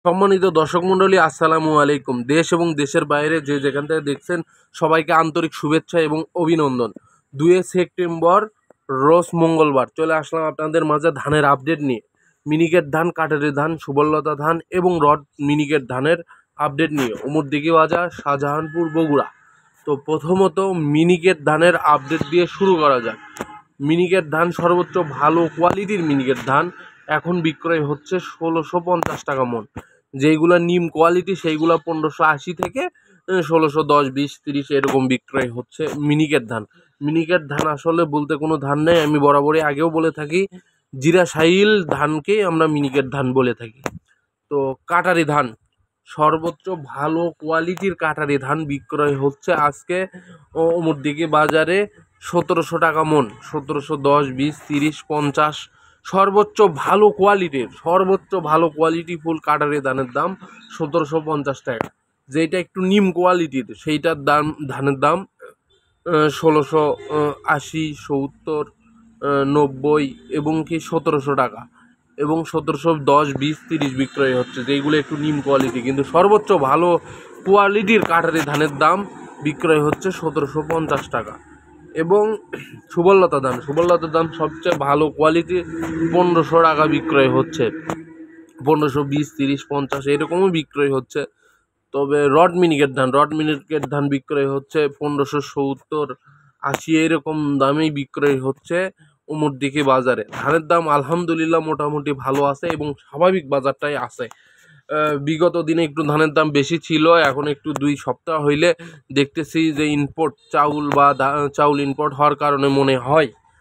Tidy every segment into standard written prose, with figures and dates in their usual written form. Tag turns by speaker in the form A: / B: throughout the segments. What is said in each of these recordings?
A: সম্মানিত দর্শক মণ্ডলী, আসসালামু আলাইকুম। দেশ এবং দেশের বাইরে যে যেখান থেকে দেখছেন সবাইকে আন্তরিক শুভেচ্ছা এবং অভিনন্দন। 2 সেপ্টেম্বর রোজ মঙ্গলবার চলে আসলাম আপনাদের মাঝে ধানের আপডেট নিয়ে। মিনিকেট ধান, কাটারি ধান, সুবললতা ধান এবং রড মিনিকেট ধানের আপডেট নিয়ে উমরদিঘি বাজার, শাহজাহানপুর, বগুড়া। তো প্রথমত মিনিকেট ধানের আপডেট দিয়ে শুরু করা যাক। মিনিকেট ধান সর্বোচ্চ ভালো কোয়ালিটির মিনিকেট ধান এখন বিক্রয় হচ্ছে 1650 টাকা মন। যেইগুলা নিম কোয়ালিটি সেইগুলা 1580 থেকে 1610, 20, 30 এরকম বিক্রয় হচ্ছে মিনিকেট ধান। মিনিকেট ধান আসলে বলতে কোনো ধান নেই, আমি বরাবরই আগেও বলে থাকি, জিরা শাইল ধানকেই আমরা মিনিকেট ধান বলে থাকি। তো কাটারি ধান সর্বোচ্চ ভালো কোয়ালিটির কাটারি ধান বিক্রয় হচ্ছে আজকে উমরদিঘি বাজারে 1700 টাকা মন। 1710, 20, 30, 50 সর্বোচ্চ ভালো কোয়ালিটি ফুল কাটারি ধানের দাম 1750 টাকা। যেটা একটু নিম কোয়ালিটির সেইটার দাম ধানের দাম 1680, 70, 90 এবং কি 1700 টাকা এবং 1710, 20, 30 বিক্রয় হচ্ছে, যেইগুলো একটু নিম কোয়ালিটি। কিন্তু সর্বোচ্চ ভালো কোয়ালিটির কাটারি ধানের দাম বিক্রয় হচ্ছে 1750 টাকা। এবং সুবললতা ধান সবচেয়ে ভালো কোয়ালিটি 1500 টাকা বিক্রয় হচ্ছে। 1520, 30, 50 এরকমও বিক্রয় হচ্ছে। তবে রড মিনিকেট ধান বিক্রয় হচ্ছে 1570, 80 এরকম দামেই বিক্রয় হচ্ছে উমরদিঘি বাজারে। ধানের দাম আলহামদুলিল্লাহ মোটামুটি ভালো আছে এবং স্বাভাবিক বাজারটাই আছে। বিগত দিনে একটু ধানের দাম বেশি ছিল, এখন একটু 2 সপ্তাহ হইলে দেখতেছি যে ইম্পোর্ট চাউল বা চাউল ইম্পোর্ট হওয়ার কারণে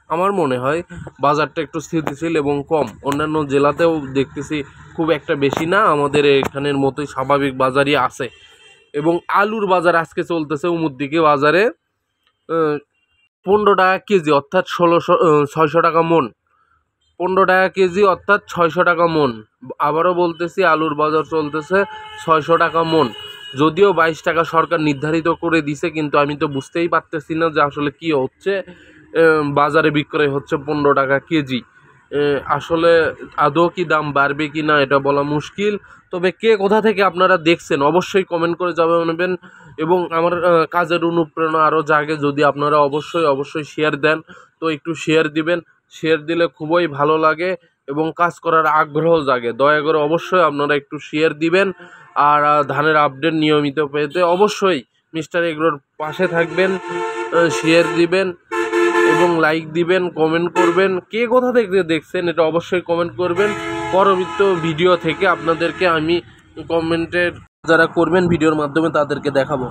A: আমার মনে হয় বাজারটা একটু স্থিতিশীল এবং কম। অন্যান্য জেলাতেও দেখতেছি খুব একটা বেশি না, আমাদের এখানের মতোই স্বাভাবিক বাজারই আছে। এবং আলুর বাজার আজকে চলতেছে উমরদিঘি বাজারে 15 টাকা কেজি, অর্থাৎ 600 টাকা মন। 15 টাকা কেজি অর্থাৎ 600 টাকা মন। আবারও বলতেছি, আলুর বাজার চলতেছে 600 টাকা মন। যদিও 22 টাকা সরকার নির্ধারিত করে দিছে, কিন্তু আমি তো বুঝতেই পারতেছি না যে আসলে কি হচ্ছে। বাজারে বিক্রয় হচ্ছে 15 টাকা কেজি। আসলে আদৌ কি দাম বাড়বে কি না এটা বলা মুশকিল। তবে কে কোথা থেকে আপনারা দেখছেন অবশ্যই কমেন্ট করে জানাবেন এবং আমার কাজের অনুপ্রেরণা আরও জাগে যদি আপনারা অবশ্যই শেয়ার দেন। তো একটু শেয়ার দিবেন, শেয়ার দিলে খুবই ভালো লাগে এবং কাজ করার আগ্রহ জাগে। দয়া করে অবশ্যই আপনারা একটু শেয়ার দিবেন। আর ধানের আপডেট নিয়মিত পেতে অবশ্যই মিস্টার এগ্রোর পাশে থাকবেন, শেয়ার দিবেন এবং লাইক দিবেন, কমেন্ট করবেন। কে কোথা থেকে দেখছেন এটা অবশ্যই কমেন্ট করবেন। পরবর্তী ভিডিও থেকে আপনাদেরকে আমি কমেন্টের যারা করবেন ভিডিওর মাধ্যমে তাদেরকে দেখাবো।